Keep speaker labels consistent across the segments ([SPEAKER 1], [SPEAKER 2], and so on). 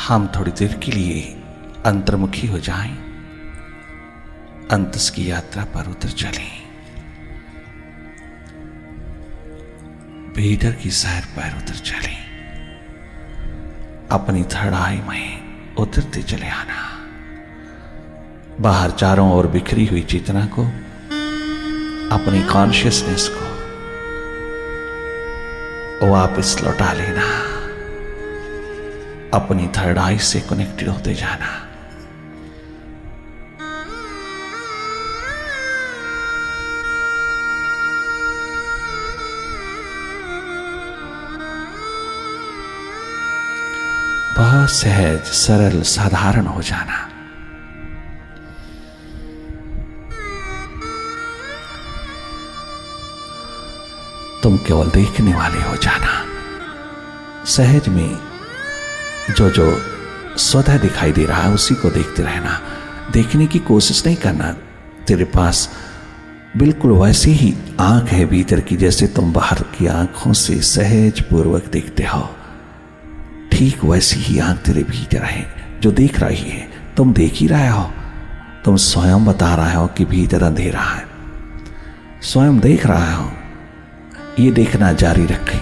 [SPEAKER 1] हम थोड़ी देर के लिए अंतर्मुखी हो जाएं, अंतस की यात्रा पर उतर चलें, भीतर की सैर पर उतर चलें, अपनी थर्ड आई में उतरते चले आना। बाहर चारों ओर बिखरी हुई चेतना को, अपनी कॉन्शियसनेस को वापस लौटा लेना, अपनी थर्ड आई से कनेक्टेड होते जाना। बहुत सहज, सरल, साधारण हो जाना। तुम केवल देखने वाले हो जाना। सहज में जो जो स्वतः दिखाई दे रहा है उसी को देखते रहना। देखने की कोशिश नहीं करना। तेरे पास बिल्कुल वैसी ही आंख है भीतर की जैसे तुम बाहर की आंखों से सहज पूर्वक देखते हो। ठीक वैसी ही आंख तेरे भीतर है जो देख रही है। तुम देख ही रहे हो। तुम स्वयं बता रहे हो कि भीतर अंधेरा है। स्वयं देख रहे हो। ये देखना जारी रखें।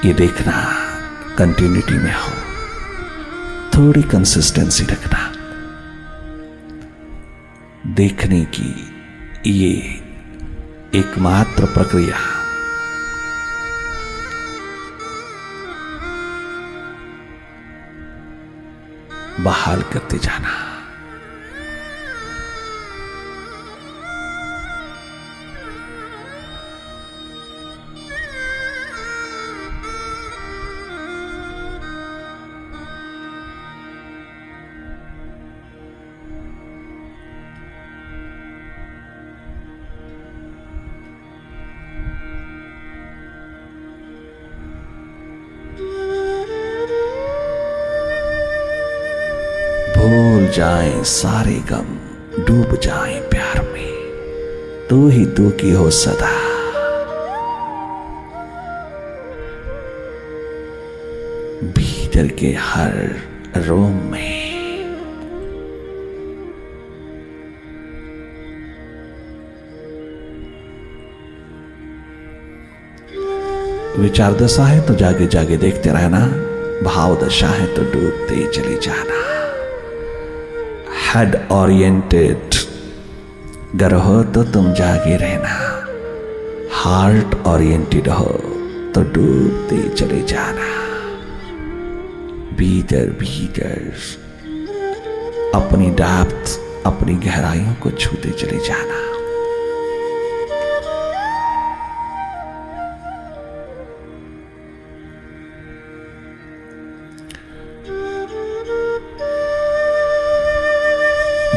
[SPEAKER 1] ये देखना कंटिन्यूटी में हो। थोड़ी कंसिस्टेंसी रखना। देखने की ये एकमात्र प्रक्रिया बहाल करते जाना। भूल जाएं सारे गम, डूब जाएं प्यार में, तू ही तू की हो सदा। भीतर के हर रोम में विचार दशा है तो जागे जागे देखते रहना। भाव दशा है तो डूबते चले जाना। हेड ओरिएंटेड गर हो तो तुम जागे रहना। हार्ट ओरिएंटेड हो तो डूबते चले जाना। भीतर भीतर अपनी डेप्थ, अपनी गहराइयों को छूते चले जाना।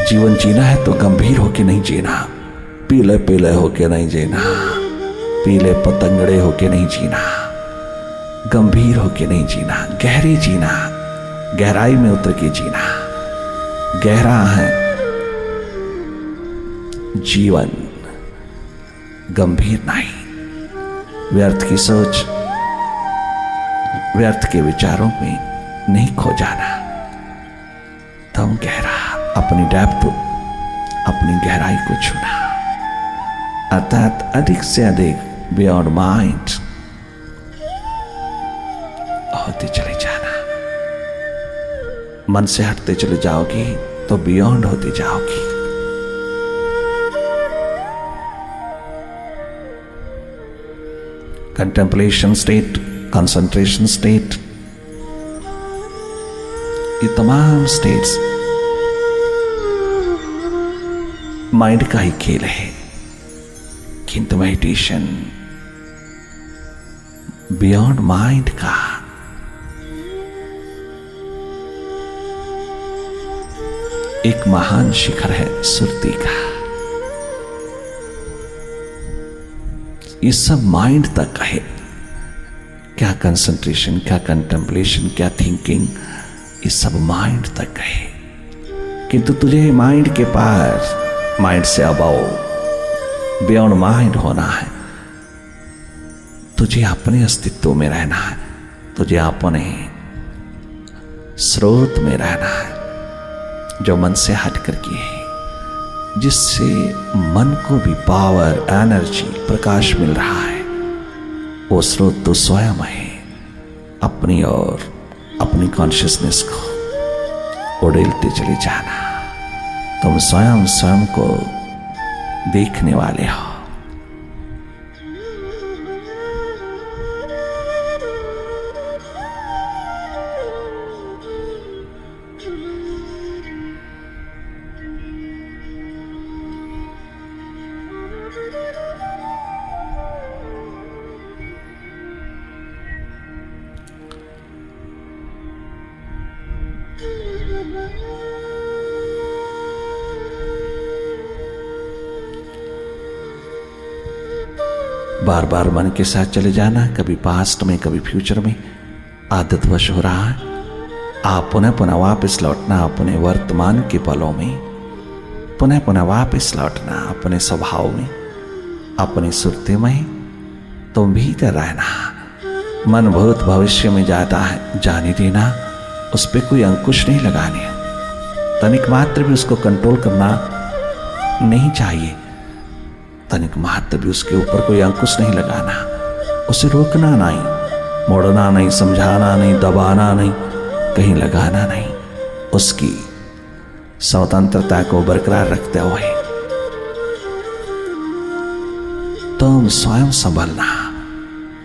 [SPEAKER 1] जीवन जीना है तो गंभीर होके नहीं जीना। पीले पीले होके नहीं जीना। पीले पतंगड़े होके नहीं जीना। गंभीर होके नहीं जीना। गहरे जीना। गहराई में उतर के जीना। गहरा है जीवन, गंभीर नहीं। व्यर्थ की सोच, व्यर्थ के विचारों में नहीं खो जाना। तुम गहरा, अपनी डेप्थ, अपनी गहराई को छूना, अर्थात अधिक से अधिक बियॉन्ड माइंड होते चले जाना। मन से हटते चले जाओगी तो बियॉन्ड होते जाओगी। कंटेम्पलेशन स्टेट, कंसंट्रेशन स्टेट, ये तमाम स्टेट्स माइंड का ही खेल है। किंतु मेडिटेशन बियॉन्ड माइंड का एक महान शिखर है, सुरती का। ये सब माइंड तक है। क्या कंसंट्रेशन, क्या कंटेम्पलेशन, क्या थिंकिंग, ये सब माइंड तक है। किंतु तुझे माइंड के पार, माइंड से अबाव, बियॉन्ड माइंड होना है। तुझे अपने अस्तित्व में रहना है। तुझे अपने स्रोत में रहना है जो मन से हट करके है, जिससे मन को भी पावर, एनर्जी, प्रकाश मिल रहा है। वो स्रोत तो स्वयं है। अपनी और अपनी कॉन्शियसनेस को उड़ेलते चले जाना। तुम स्वयं स्वयं को देखने वाले हो। बार बार मन के साथ चले जाना, कभी पास्ट में कभी फ्यूचर में, आदतवश हो रहा है। आप पुनः पुनः वापस लौटना अपने वर्तमान के पलों में, पुनः पुनः वापस लौटना अपने स्वभाव में, अपनी सुरते में। तुम भीतर रहना। मन भूत भविष्य में जाता है, जाने देना। उस पर कोई अंकुश नहीं लगाने, तनिक मात्र भी उसको कंट्रोल करना नहीं चाहिए। तनिक मात्र भी उसके ऊपर कोई अंकुश नहीं लगाना। उसे रोकना नहीं, मोड़ना नहीं, समझाना नहीं, दबाना नहीं, कहीं लगाना नहीं। उसकी स्वतंत्रता को बरकरार रखते हुए तुम स्वयं संभलना,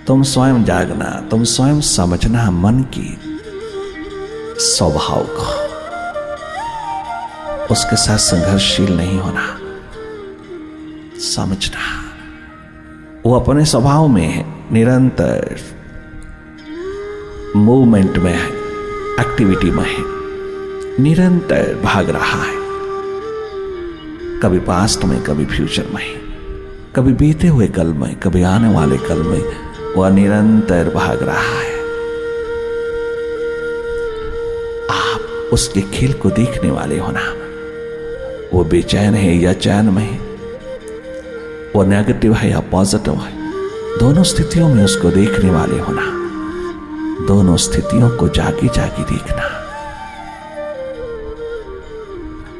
[SPEAKER 1] तुम स्वयं जागना, तुम स्वयं समझना मन की स्वभाव को। उसके साथ संघर्षशील नहीं होना, समझना वो अपने स्वभाव में है, निरंतर मूवमेंट में है, एक्टिविटी में है, निरंतर भाग रहा है। कभी पास्ट में, कभी फ्यूचर में, कभी बीते हुए कल में, कभी आने वाले कल में वह निरंतर भाग रहा है। आप उसके खेल को देखने वाले होना। वो बेचैन है या चैन में है, वो नेगेटिव है या पॉजिटिव है, दोनों स्थितियों में उसको देखने वाले होना। दोनों स्थितियों को जाके जाके देखना।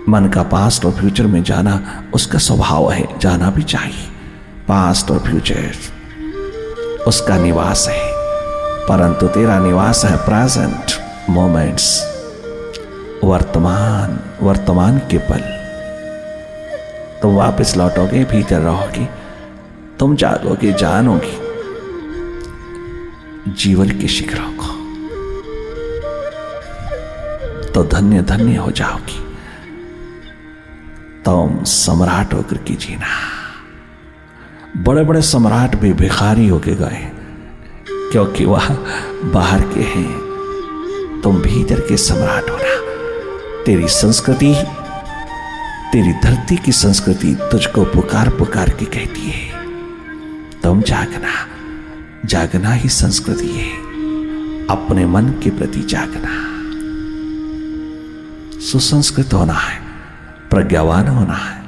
[SPEAKER 1] मन का पास्ट और फ्यूचर में जाना उसका स्वभाव है, जाना भी चाहिए। पास्ट और फ्यूचर उसका निवास है, परंतु तेरा निवास है प्रेजेंट मोमेंट्स, वर्तमान, वर्तमान के पल। तुम वापस लौटोगे, भीतर रहोगे, तुम जागोगे, जानोगे जीवन के शिखरों को, तो धन्य धन्य हो जाओगी। तुम सम्राट होकर के जीना। बड़े बड़े सम्राट भी भिखारी होके गए, क्योंकि वह बाहर के हैं। तुम भीतर के सम्राट होना। तेरी संस्कृति, तेरी धरती की संस्कृति तुझको पुकार पुकार के कहती है, तुम जागना। जागना ही संस्कृति है, अपने मन के प्रति जागना। सुसंस्कृत होना है, प्रज्ञावान होना है।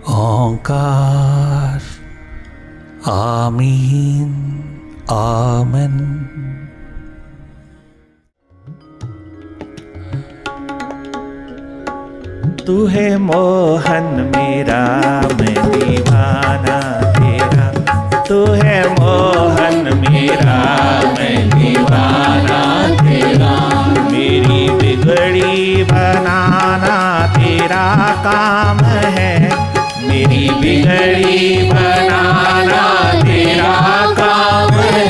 [SPEAKER 1] ओंकार, आमीन, आमेन। तू है मोहन मेरा, मैं दीवाना तेरा। तू है मोहन मेरा, मैं दीवाना तेरा। मेरी बिगड़ी बनाना तेरा काम है। मेरी बिगड़ी बनाना तेरा काम है।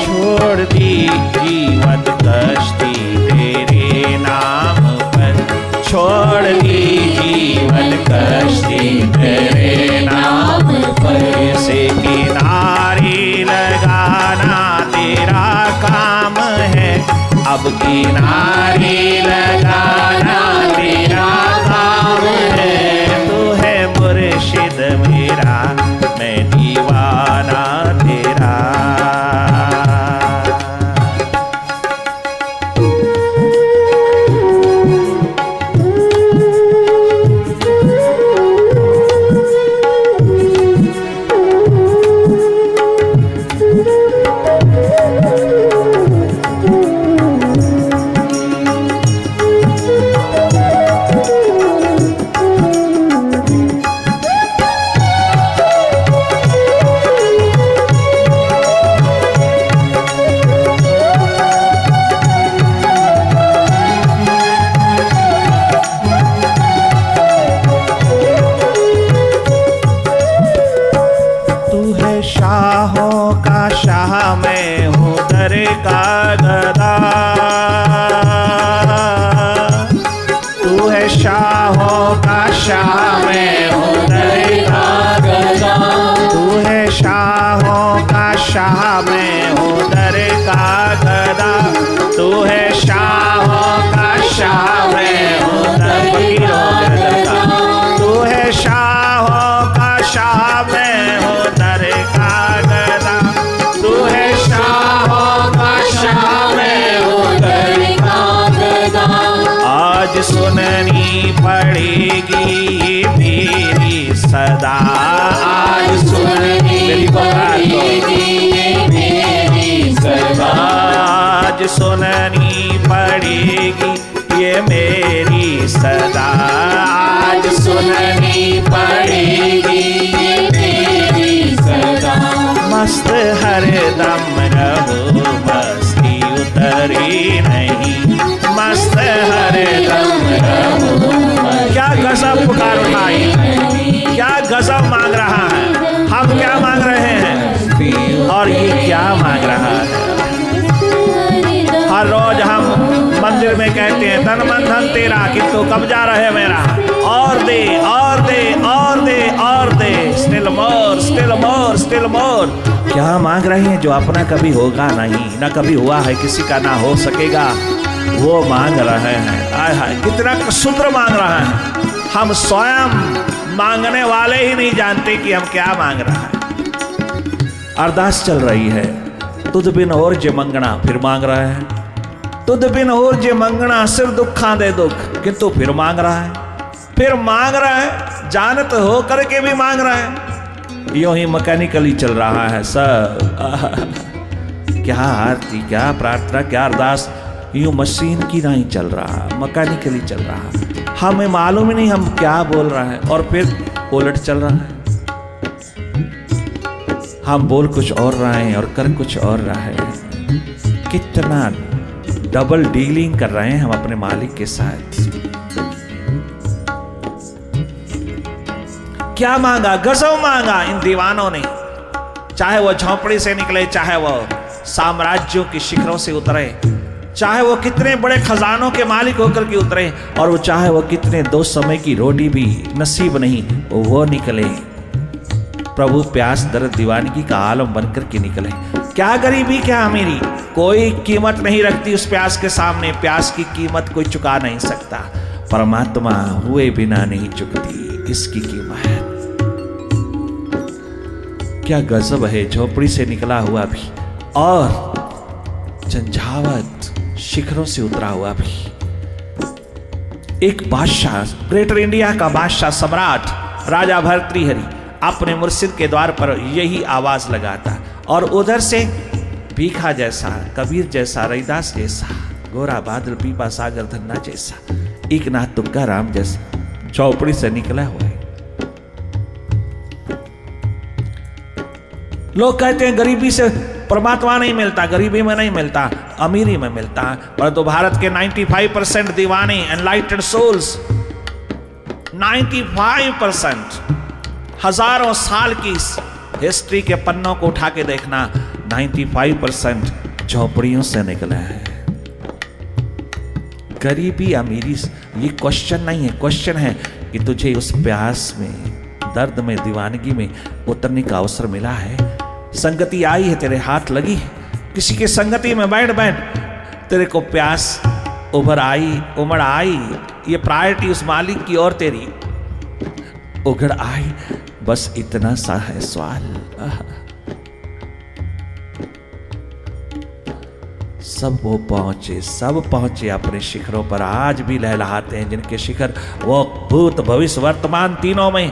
[SPEAKER 1] छोड़ दी जीवन कश्ती तेरे नाम पर। छोड़ दी जीवन कश्ती तेरे नाम पर। से किनारे लगाना तेरा काम है। अब किनारे लगाना तेरा काम है। तू है मुर्शिद मेरा, मैं दीवाना तेरा। दर का गदा, तू है शाहों का शाह, मैं हूँ दर का गदा, तू है शाहों का शाह, मैं हूँ दर का गदा, तू है शाहों का शाह, मैं हूँ दर का गदा, तू है शाहों का शाह, मैं हूँ दर का गदा, तू है शाहों का शाह, मैं हूँ दर का गदा। आज सुननी पड़ेगी ये मेरी सदा, आज सुननी पड़ेगी ये मेरी सदा, आज सुननी पड़ेगी ये मेरी सदा, आज सुननी पड़ेगी ये मेरी सदा। मस्त हरदम रहो, मस्ती उतरी नहीं, मस्त हरदम रहो। क्या गजब पुकार उठाई, क्या गजब मांग रहा है। हम क्या मांग रहे हैं और ये क्या मांग रहा है। हर रोज हम मंदिर में कहते हैं धन मन धन तेरा, किंतु कब्जा रहे मेरा, और दे और दे और दे और दे, still more still more still more. क्या मांग रहे हैं जो अपना कभी होगा नहीं, ना कभी हुआ है, किसी का ना हो सकेगा, वो मांग रहे हैं। आय हाय कितना सुंदर मांग रहा है। हम स्वयं मांगने वाले ही नहीं जानते कि हम क्या मांग रहा है। अरदास चल रही है, तुझ बिन और जे मंगना, फिर मांग रहा है। तुझ बिन और जे मंगना, सिर दुखा दे दुख, किंतु फिर मांग रहा है, फिर मांग रहा है, जानत हो करके भी मांग रहा है। यूं ही मैकेनिकली चल रहा है सब। क्या आरती, क्या प्रार्थना, क्या अरदास, यूं मशीन की नहीं चल रहा, मैकेनिकली चल रहा। हमें मालूम ही नहीं हम क्या बोल रहा है और फिर उलट चल रहा है। हम बोल कुछ और रहे हैं और कर कुछ और रहे हैं। कितना डबल डीलिंग कर रहे हैं हम अपने मालिक के साथ। क्या मांगा, गजब मांगा इन दीवानों ने। चाहे वो झोंपड़ी से निकले, चाहे वो साम्राज्यों की शिखरों से उतरे, चाहे वो कितने बड़े खजानों के मालिक होकर के उतरे, और वो चाहे वो कितने दो समय की रोटी भी नसीब नहीं वो निकले, प्रभु प्यास दर्द दीवानगी का आलम बनकर के निकले। क्या गरीबी, क्या अमीरी, कोई कीमत नहीं रखती उस प्यास के सामने। प्यास की कीमत कोई चुका नहीं सकता। परमात्मा हुए बिना नहीं चुकती इसकी कीमत। क्या गजब है, झोपड़ी से निकला हुआ भी और झंझावत शिखरों से उतरा हुआ भी। एक बादशाह, ग्रेटर इंडिया का बादशाह सम्राट राजा भर्तृहरि अपने मुर्शिद के द्वार पर यही आवाज लगाता, और उधर से भीखा जैसा, कबीर जैसा, रैदास जैसा, गोरा बादल पीपा सागर धन्ना जैसा, एक नाथ तुक्का राम जैसा झोपड़ी से निकला हुआ है। लोग कहते हैं गरीबी से परमात्मा नहीं मिलता, गरीबी में नहीं मिलता, अमीरी में मिलता। परंतु भारत के 95% दीवाने, एनलाइटेड सोल्स, 95%, हजारों साल की हिस्ट्री के पन्नों को उठा के देखना, 95% झोपड़ियों से निकला है। गरीबी अमीरी ये क्वेश्चन नहीं है, क्वेश्चन है कि तुझे उस प्यास में, दर्द में, दीवानगी में उतरने का अवसर मिला है। संगति आई है, तेरे हाथ लगी है, किसी की संगति में बैठ बैठ तेरे को प्यास उभर आई, उमड़ आई। ये प्रायोरिटी उस मालिक की और तेरी उघड़ आई। बस इतना सा है सवाल। सब वो पहुंचे, सब पहुंचे अपने शिखरों पर, आज भी लहलहाते हैं जिनके शिखर वो भूत भविष्य वर्तमान तीनों में,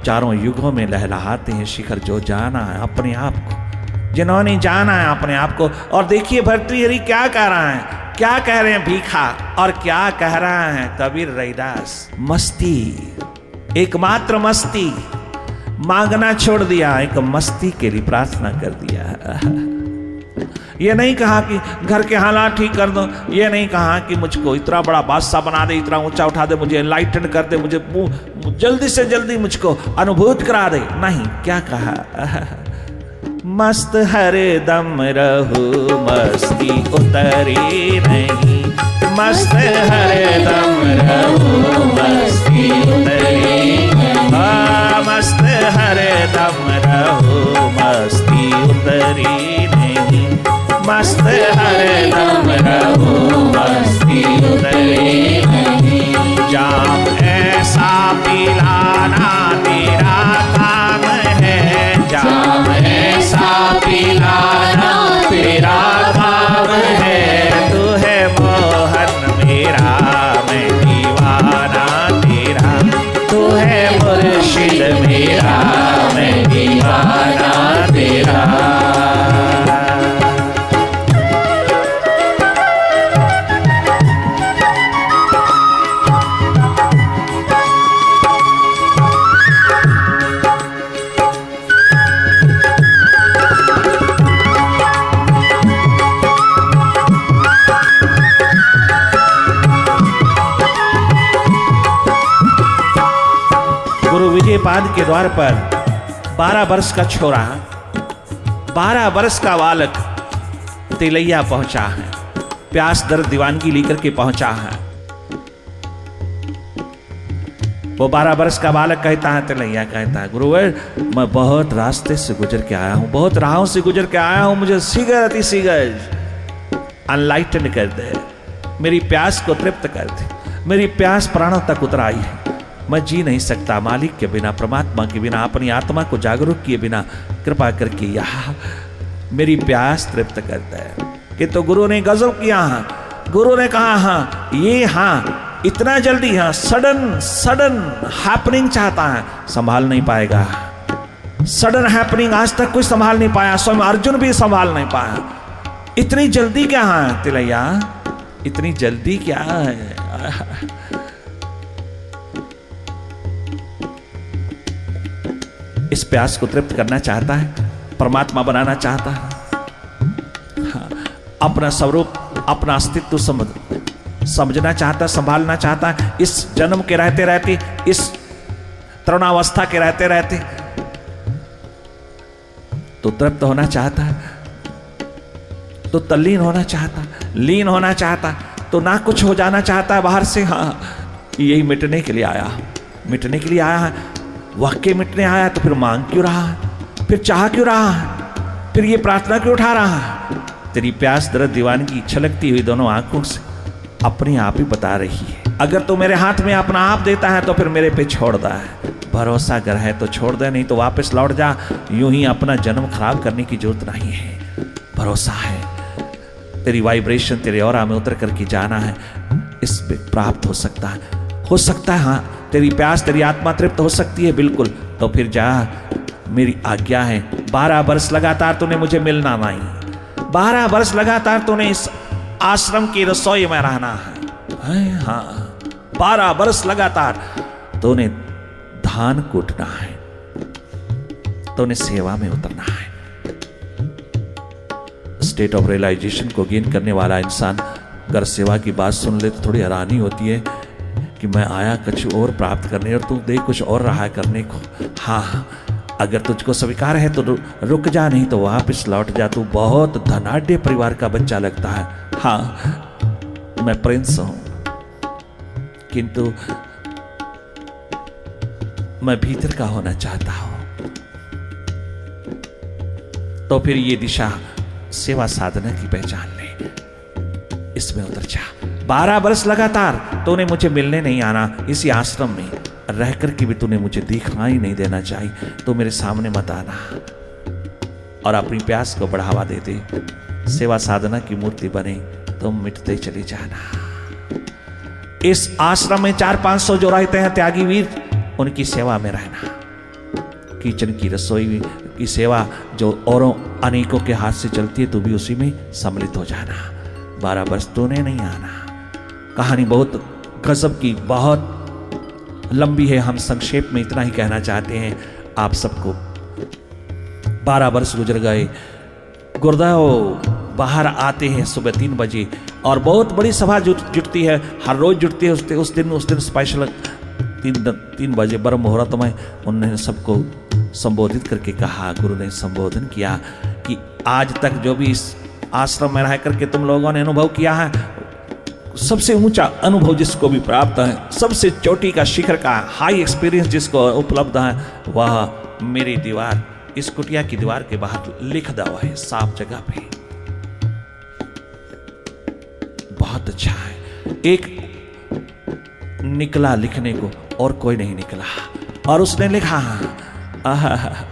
[SPEAKER 1] चारों युगों में लहलहाते हैं शिखर। जो जाना है अपने आप को, जिन्होंने जाना है अपने आप को। और देखिए भर्तृहरि क्या कह रहा है, क्या कह रहे हैं भीखा, और क्या कह रहा है कबीर रैदास। मस्ती, एकमात्र मस्ती, मांगना छोड़ दिया, एक मस्ती के लिए प्रार्थना कर दिया। ये नहीं कहा कि घर के हालात ठीक कर दो, ये नहीं कहा कि मुझको इतना बड़ा बादशाह बना दे, इतना ऊंचा उठा दे, मुझे एनलाइटन कर दे, मुझे जल्दी से जल्दी मुझको अनुभूत करा दे। नहीं, क्या कहा, मस्त हर दम रहूं मस्ती उतरी नहीं, मस्त हर दम रहूं मस्ती उतरी, मस्त हर दम रहूं मस्ती उतरी नहीं, मस्त हर दम रहूं मस्ती उतरी नहीं। जाम ऐसा पिलाना तेरा काम है, जाम ऐसा पिलाना तेरा काम है, तू है मोहन मेरा मैं दीवाना तेरा, तू है मुर्शिद मेरा मैं दीवाना तेरा। विजयपाद के द्वार पर 12 वर्ष का छोरा, 12 वर्ष का बालक तिलैया पहुंचा है, प्यास दर्द दीवानगी लेकर के पहुंचा है। वो 12 वर्ष का बालक कहता है, तिलैया कहता है, गुरुवर मैं बहुत रास्ते से गुजर के आया हूं, बहुत राहों से गुजर के आया हूं, मुझे शीघ्र अति शीघ्र अनलाइटन कर दे, मेरी प्यास को तृप्त कर दे, मेरी प्यास प्राणों तक उतर आई है, मैं जी नहीं सकता मालिक के बिना, परमात्मा के बिना, अपनी आत्मा को जागरूक किए बिना, कृपा करके यहाँ मेरी प्यास तृप्त करता है। कि तो गुरु ने गजब किया, गुरु ने कहा हाँ ये हाँ इतना जल्दी, हाँ सडन हैपनिंग चाहता है, संभाल नहीं पाएगा। सडन हैपनिंग आज तक कोई संभाल नहीं पाया, स्वयं अर्जुन भी संभाल नहीं पाया। इतनी जल्दी क्या है तिलैया, इतनी जल्दी क्या है। इस प्यास को तृप्त करना चाहता है, परमात्मा बनाना चाहता है, हाँ, अपना स्वरूप अपना अस्तित्व समझना चाहता है, संभालना चाहता है। इस जन्म के रहते रहते, इस तरुणावस्था के रहते रहते तो तृप्त होना चाहता है, तो तल्लीन होना चाहता, लीन होना चाहता, तो ना कुछ हो जाना चाहता है बाहर से। हाँ यही मिटने के लिए आया, मिटने के लिए आया है। वाक्य मिटने आया तो फिर मांग क्यों रहा है, फिर चाह क्यों रहा है, फिर ये प्रार्थना क्यों उठा रहा है। तेरी प्यास दर्द दीवानगी छलकती हुई दोनों आंखों से अपने आप ही बता रही है, अगर तू मेरे हाथ में अपना आप देता है तो फिर मेरे पे छोड़ दा है, भरोसा अगर है तो छोड़ दे, नहीं तो वापस लौट जा। यूं ही अपना जन्म खराब करने की जरूरत नहीं है, भरोसा है तेरी वाइब्रेशन तेरे ऑरा में उतर करके जाना है, इस पे प्राप्त हो सकता है, हाँ तेरी प्यास तेरी आत्मा तृप्त हो सकती है बिल्कुल। तो फिर जा, मेरी आज्ञा है। 12 वर्ष लगातार तूने मुझे मिलना नहीं, 12 वर्ष लगातार तूने इस आश्रम की रसोई में रहना है, हाँ 12 वर्ष लगातार तूने धान कूटना है, तूने सेवा में उतरना है। स्टेट ऑफ रियलाइजेशन को गेन करने वाला इंसान अगर सेवा की बात सुन ले तो थोड़ी हैरानी होती है कि मैं आया कुछ और प्राप्त करने और तू देख कुछ और रहा करने को। हाँ अगर तुझको स्वीकार है तो रुक जा, नहीं तो वापस लौट जा। तू बहुत धनाढ्य परिवार का बच्चा लगता है। हाँ मैं प्रिंस हूं, किंतु मैं भीतर का होना चाहता हूं। तो फिर ये दिशा सेवा साधना की पहचान ले, इसमें उतर जा। 12 वर्ष लगातार तूने मुझे मिलने नहीं आना, इसी आश्रम में रह कर के भी तूने मुझे दिखाई नहीं देना चाहिए। तो मेरे सामने मत आना और अपनी प्यास को बढ़ावा दे दे। सेवा साधना की मूर्ति बने तुम मिटते चले जाना। इस आश्रम में 400-500 जो रहते हैं त्यागी वीर, उनकी सेवा में रहना। किचन की रसोई की सेवा जो औरों अनेकों के हाथ से चलती है, तू भी उसी में सम्मिलित हो जाना। 12 वर्ष तूने नहीं आना। कहानी बहुत गजब की, बहुत लंबी है, हम संक्षेप में इतना ही कहना चाहते हैं आप सबको। 12 वर्ष गुजर गए। गुरुदेव बाहर आते हैं सुबह 3 बजे और बहुत बड़ी सभा जुटती है, हर रोज जुटती है। उस दिन स्पेशल तीन बजे ब्रह्म मुहूर्त में उन्होंने सबको संबोधित करके कहा, गुरु ने संबोधन किया कि आज तक जो भी इस आश्रम में रह करके तुम लोगों ने अनुभव किया है, सबसे ऊंचा अनुभव जिसको भी प्राप्त है, सबसे चोटी का शिखर का हाई एक्सपीरियंस जिसको उपलब्ध है, वह मेरी दीवार, इस कुटिया की दीवार के बाहर लिख दवा है, साफ जगह पे। बहुत अच्छा है। एक निकला लिखने को और कोई नहीं निकला, और उसने लिखा,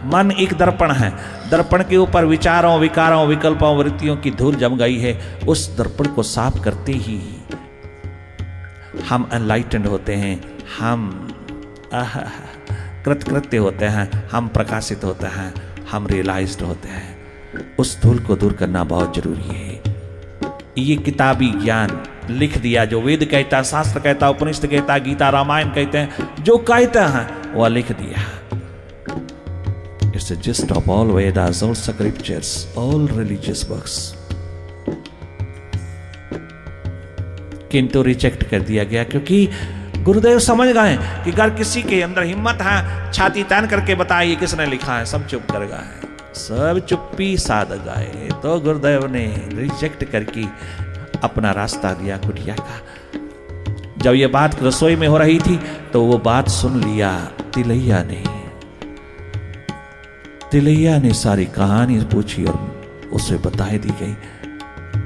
[SPEAKER 1] मन एक दर्पण है, दर्पण के ऊपर विचारों, विकारों, विकल्पों, वृत्तियों की धूल जम गई है। उस दर्पण को साफ करते ही हम एनलाइटेंड होते हैं, हम कृतकृत्य होते हैं, हम प्रकाशित होते हैं, हम रियलाइज्ड होते हैं। उस धूल को दूर करना बहुत जरूरी है। ये किताबी ज्ञान लिख दिया, जो वेद कहता, शास्त्र कहता, उपनिषद कहता, गीता रामायण कहते हैं, जो कहते हैं वह लिख दिया। It's a gist of all Vedas, all scriptures, all religious books. किंतु रिजेक्ट कर दिया गया, क्योंकि गुरुदेव समझ गए कि अगर किसी के अंदर हिम्मत है, छाती तान करके बताइए किसने लिखा है, सब चुप कर गए, सब चुप्पी साध गए। तो गुरुदेव ने रिजेक्ट करके अपना रास्ता दिया कुटिया का। जब ये बात रसोई में हो रही थी तो वो बात सुन लिया तिलैया ने। तिलैया ने सारी कहानी पूछी और उसे बताई दी गई।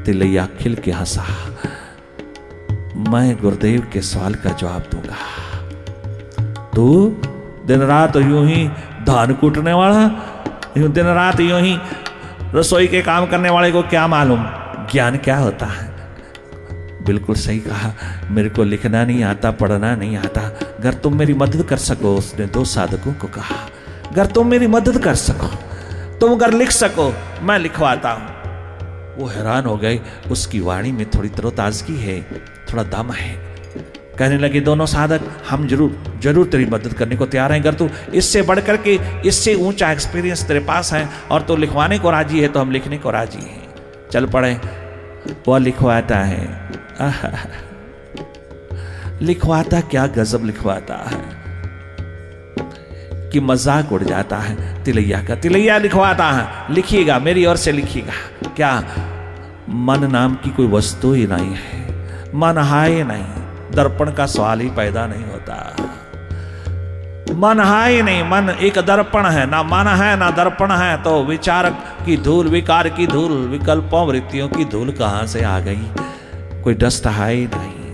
[SPEAKER 1] तिलैया खिल के हंसा, मैं गुरुदेव के सवाल का जवाब दूंगा। तू दिन रात यूं ही धान कूटने वाला, यूं दिन रात यूं ही रसोई के काम करने वाले को क्या मालूम ज्ञान क्या होता है। बिल्कुल सही कहा, मेरे को लिखना नहीं आता, पढ़ना नहीं आता, अगर तुम मेरी मदद कर सको, उसने दो साधकों को कहा, अगर तुम मेरी मदद कर सको, तुम अगर लिख सको, मैं लिखवाता हूं। वो हैरान हो गए, उसकी वाणी में थोड़ी तरोताजगी है, थोड़ा दम है। कहने लगे दोनों साधक, हम जरूर तेरी मदद करने को तैयार हैं। अगर तू इससे बढ़कर के, इससे ऊंचा एक्सपीरियंस तेरे पास है और तू लिखवाने को राजी है, तो हम लिखने को राजी हैं। चल पड़े। वो लिखवाता है, लिखवाता क्या गजब लिखवाता है कि मजाक उड़ जाता है तिलैया का। तिलैया लिखवाता है, लिखिएगा, मेरी ओर से लिखिएगा। क्या मन नाम की कोई वस्तु ही नहीं है, मन है नहीं, दर्पण का सवाल ही पैदा नहीं होता। मन है ही नहीं, मन एक दर्पण है, ना मन है ना दर्पण है, तो विचार की धूल, विकार की धूल, विकल्पों, वृत्तियों की धूल कहां से आ गई। कोई डस्ट है ही नहीं।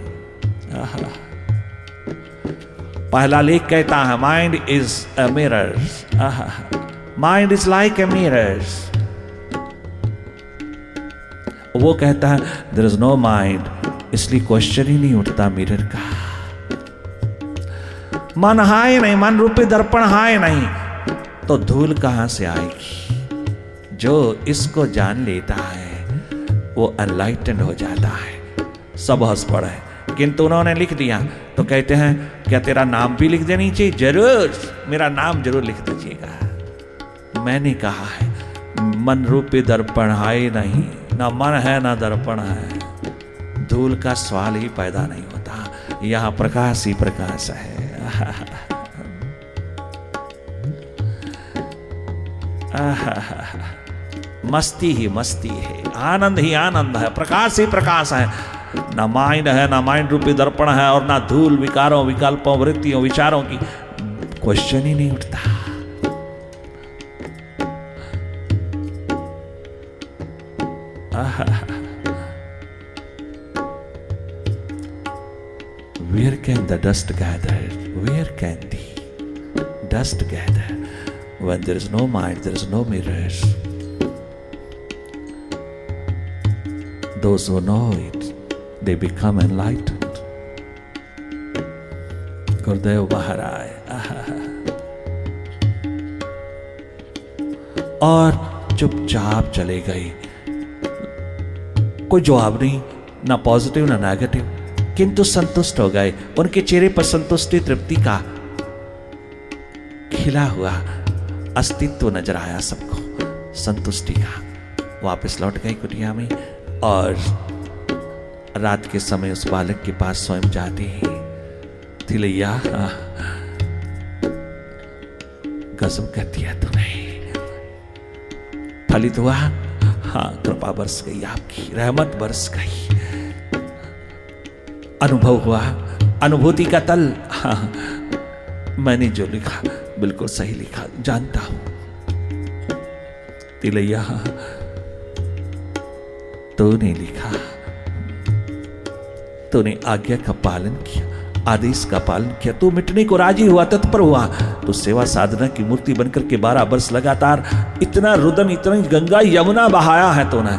[SPEAKER 1] पहला लेख कहता है, mind is a mirror, mind is like a mirror. वो कहता है देयर इज नो माइंड, इसलिए क्वेश्चन ही नहीं उठता मिरर का। मन है नहीं, मन रूपी दर्पण है नहीं, तो धूल कहां से आएगी। जो इसको जान लेता है वो एनलाइटेंड हो जाता है। सब हंस पड़े, किंतु उन्होंने लिख दिया तो कहते हैं क्या तेरा नाम भी लिख देनी चाहिए? जरूर, मेरा नाम जरूर लिख दीजिएगा। मैंने कहा है मन रूपी दर्पण है नहीं, ना मन है ना दर्पण है, धूल का सवाल ही पैदा नहीं होता। यहां प्रकाश ही प्रकाश है। मस्ती ही मस्ती है, आनंद ही आनंद है, प्रकाश ही प्रकाश है। ना माइंड है, ना माइंड रूपी दर्पण है, और ना धूल, विकारों, विकल्पों, वृत्तियों, विचारों की क्वेश्चन ही नहीं उठता। Where can the dust gather? Where can the dust gather? When there is no mind, there is no mirrors. Those who know it, they become enlightened. गुरुदेव बाहर आए और चुपचाप चले गए। कोई जवाब नहीं, ना पॉजिटिव ना नेगेटिव, किंतु संतुष्ट हो गए। उनके चेहरे पर संतुष्टि, तृप्ति का खिला हुआ अस्तित्व नजर आया सबको, संतुष्टि का। वापस लौट गए कुटिया में और रात के समय उस बालक के पास स्वयं जाते हैं। तिलैया गजब कर दिया तूने, फलित हुआ। हाँ, कृपा बरस गई, आपकी रहमत बरस गई, अनुभव हुआ, अनुभूति का तल। हाँ, मैंने जो लिखा बिल्कुल सही लिखा, जानता हूं। तिलैया तूने लिखा, तूने आज्ञा का पालन किया, आदेश का पालन किया, तू मिटने को राजी हुआ, तत्पर हुआ। तो सेवा साधना की मूर्ति बनकर के 12 वर्ष लगातार इतना रुदन, इतना गंगा यमुना बहाया है तूने,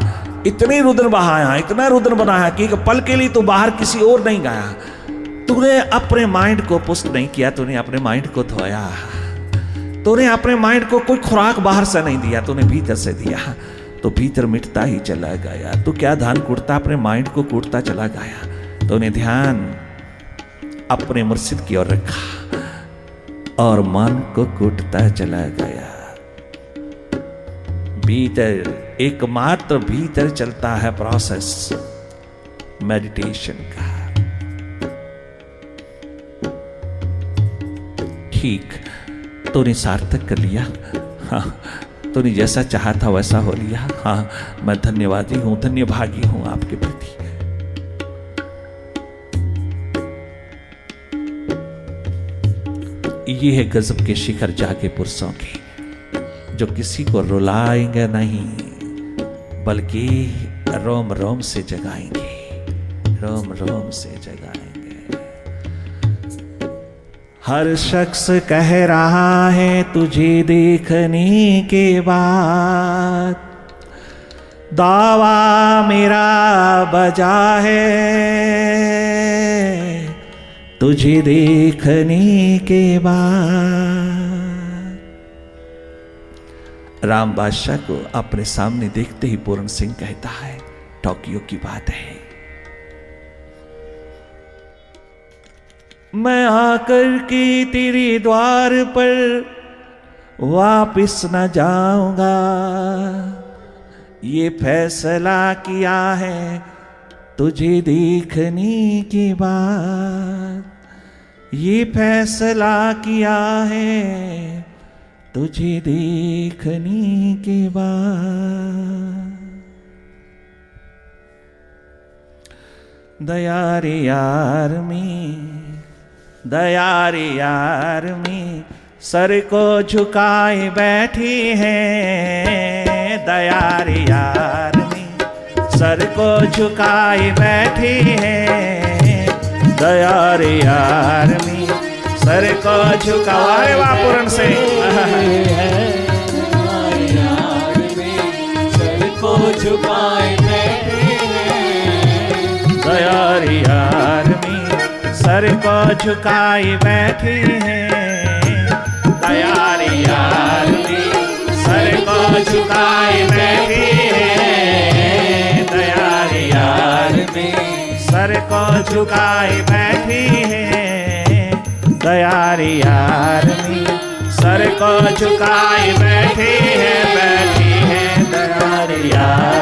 [SPEAKER 1] इतने रुदन बहाया, इतना रुदन बनाया कि एक पल के लिए तो बाहर किसी और नहीं गया। तूने अपने माइंड को पुष्ट नहीं किया, तूने अपने माइंड को धोया, तूने अपने माइंड को कोई खुराक बाहर से नहीं दिया, तूने भीतर से दिया, तो भीतर मिटता ही चला गया। तू क्या ध्यान कूटता, अपने माइंड को कूटता चला गया। तूने ध्यान अपने मुर्शिद की ओर रखा और मन को कूटता चला गया। भीतर, एकमात्र भीतर चलता है प्रोसेस मेडिटेशन का। ठीक, तूने सार्थक कर लिया। हाँ, तूने जैसा चाहा था वैसा हो लिया। हाँ, मैं धन्यवादी हूं, धन्यभागी हूं आपके प्रति। ये है गजब के शिखर जाके पुरुषों के, जो किसी को रुलाएंगे नहीं बल्कि रोम रोम से जगाएंगे, रोम रोम से जगाएंगे। हर शख्स कह रहा है तुझे देखने के बाद, दावा मेरा बजा है तुझे देखने के बाद। राम बादशाह को अपने सामने देखते ही पूर्ण सिंह कहता है, टोक्यो की बात है, मैं आकर के तेरे द्वार पर वापिस न जाऊंगा। ये फैसला किया है तुझे देखने के बाद, ये फैसला किया है तुझे देखने के बाद। दया रे यार में, दया रे यार में, सर को झुकाए बैठी है। दया रे यार में, सर को झुकाए बैठी है। दया रे यार में, सर को झुकाए, वाह पूर्ण से, सर को झुकाए बैठे हैं। दया रे यार में, सर को झुकाए बैठे हैं। दया रे यार में, सर को झुकाए बैठे हैं। दया रे यार में, सर को झुकाए बैठी है। दया रे यार में, सर को झुकाए बैठी है, बैठी है। दया रे यार